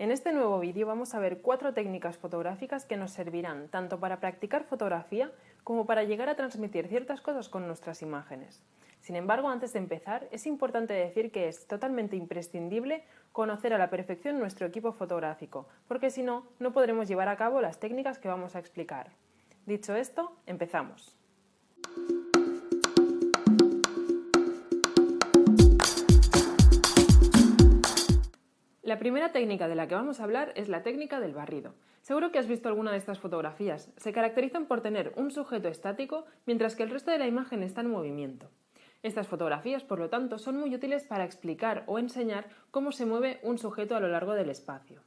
En este nuevo vídeo vamos a ver 4 técnicas fotográficas que nos servirán tanto para practicar fotografía como para llegar a transmitir ciertas cosas con nuestras imágenes. Sin embargo, antes de empezar, es importante decir que es totalmente imprescindible conocer a la perfección nuestro equipo fotográfico, porque si no, no podremos llevar a cabo las técnicas que vamos a explicar. Dicho esto, empezamos. La primera técnica de la que vamos a hablar es la técnica del barrido. Seguro que has visto alguna de estas fotografías. Se caracterizan por tener un sujeto estático mientras que el resto de la imagen está en movimiento. Estas fotografías, por lo tanto, son muy útiles para explicar o enseñar cómo se mueve un sujeto a lo largo del espacio.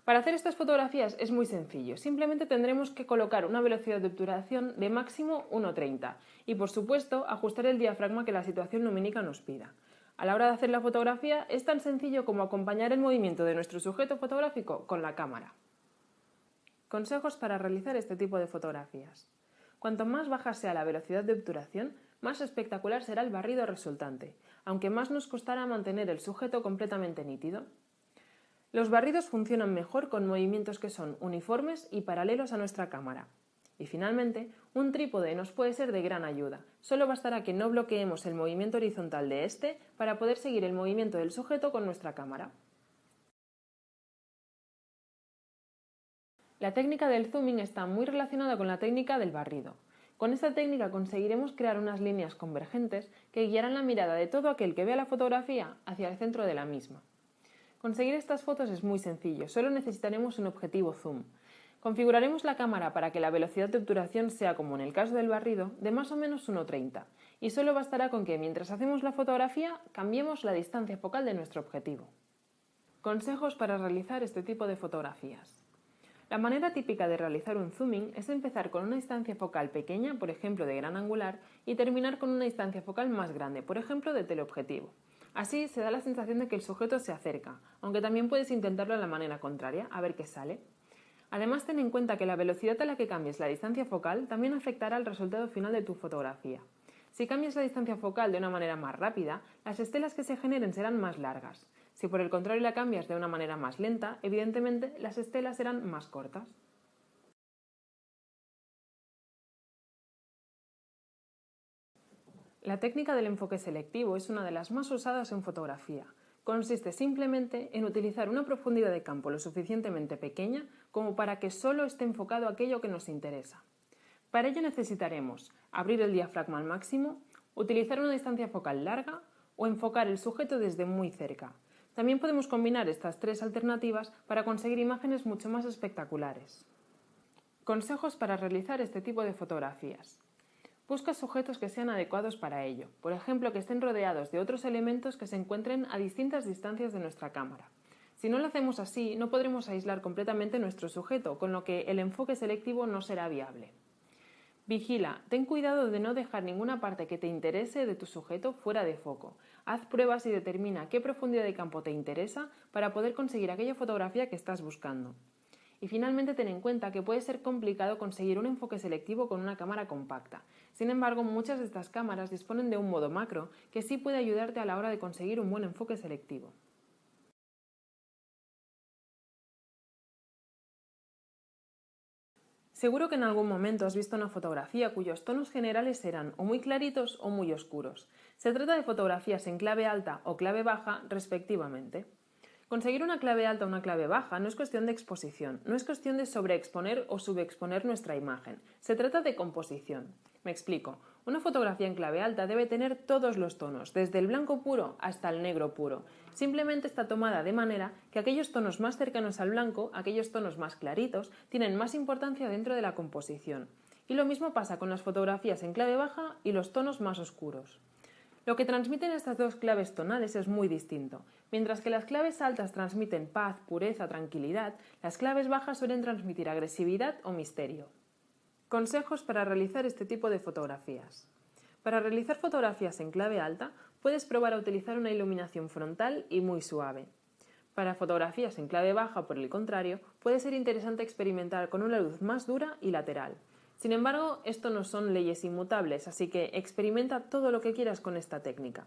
Para hacer estas fotografías es muy sencillo. Simplemente tendremos que colocar una velocidad de obturación de máximo 1,30 y, por supuesto, ajustar el diafragma que la situación lumínica nos pida. A la hora de hacer la fotografía es tan sencillo como acompañar el movimiento de nuestro sujeto fotográfico con la cámara. Consejos para realizar este tipo de fotografías. Cuanto más baja sea la velocidad de obturación, más espectacular será el barrido resultante, aunque más nos costará mantener el sujeto completamente nítido. Los barridos funcionan mejor con movimientos que son uniformes y paralelos a nuestra cámara. Y finalmente, un trípode nos puede ser de gran ayuda. Solo bastará que no bloqueemos el movimiento horizontal de este para poder seguir el movimiento del sujeto con nuestra cámara. La técnica del zooming está muy relacionada con la técnica del barrido. Con esta técnica conseguiremos crear unas líneas convergentes que guiarán la mirada de todo aquel que vea la fotografía hacia el centro de la misma. Conseguir estas fotos es muy sencillo, solo necesitaremos un objetivo zoom. Configuraremos la cámara para que la velocidad de obturación sea, como en el caso del barrido, de más o menos 1,30 y solo bastará con que mientras hacemos la fotografía cambiemos la distancia focal de nuestro objetivo. Consejos para realizar este tipo de fotografías. La manera típica de realizar un zooming es empezar con una distancia focal pequeña, por ejemplo de gran angular, y terminar con una distancia focal más grande, por ejemplo de teleobjetivo. Así se da la sensación de que el sujeto se acerca, aunque también puedes intentarlo de la manera contraria, a ver qué sale. Además, ten en cuenta que la velocidad a la que cambies la distancia focal también afectará al resultado final de tu fotografía. Si cambias la distancia focal de una manera más rápida, las estelas que se generen serán más largas. Si por el contrario la cambias de una manera más lenta, evidentemente las estelas serán más cortas. La técnica del enfoque selectivo es una de las más usadas en fotografía. Consiste simplemente en utilizar una profundidad de campo lo suficientemente pequeña como para que solo esté enfocado aquello que nos interesa. Para ello necesitaremos abrir el diafragma al máximo, utilizar una distancia focal larga o enfocar el sujeto desde muy cerca. También podemos combinar estas 3 alternativas para conseguir imágenes mucho más espectaculares. Consejos para realizar este tipo de fotografías. Busca sujetos que sean adecuados para ello, por ejemplo que estén rodeados de otros elementos que se encuentren a distintas distancias de nuestra cámara. Si no lo hacemos así, no podremos aislar completamente nuestro sujeto, con lo que el enfoque selectivo no será viable. Vigila, ten cuidado de no dejar ninguna parte que te interese de tu sujeto fuera de foco. Haz pruebas y determina qué profundidad de campo te interesa para poder conseguir aquella fotografía que estás buscando. Y finalmente ten en cuenta que puede ser complicado conseguir un enfoque selectivo con una cámara compacta. Sin embargo, muchas de estas cámaras disponen de un modo macro que sí puede ayudarte a la hora de conseguir un buen enfoque selectivo. Seguro que en algún momento has visto una fotografía cuyos tonos generales eran o muy claritos o muy oscuros. Se trata de fotografías en clave alta o clave baja, respectivamente. Conseguir una clave alta o una clave baja no es cuestión de exposición, no es cuestión de sobreexponer o subexponer nuestra imagen. Se trata de composición. Me explico. Una fotografía en clave alta debe tener todos los tonos, desde el blanco puro hasta el negro puro. Simplemente está tomada de manera que aquellos tonos más cercanos al blanco, aquellos tonos más claritos, tienen más importancia dentro de la composición. Y lo mismo pasa con las fotografías en clave baja y los tonos más oscuros. Lo que transmiten estas 2 claves tonales es muy distinto. Mientras que las claves altas transmiten paz, pureza, tranquilidad, las claves bajas suelen transmitir agresividad o misterio. Consejos para realizar este tipo de fotografías. Para realizar fotografías en clave alta, puedes probar a utilizar una iluminación frontal y muy suave. Para fotografías en clave baja, por el contrario, puede ser interesante experimentar con una luz más dura y lateral. Sin embargo, esto no son leyes inmutables, así que experimenta todo lo que quieras con esta técnica.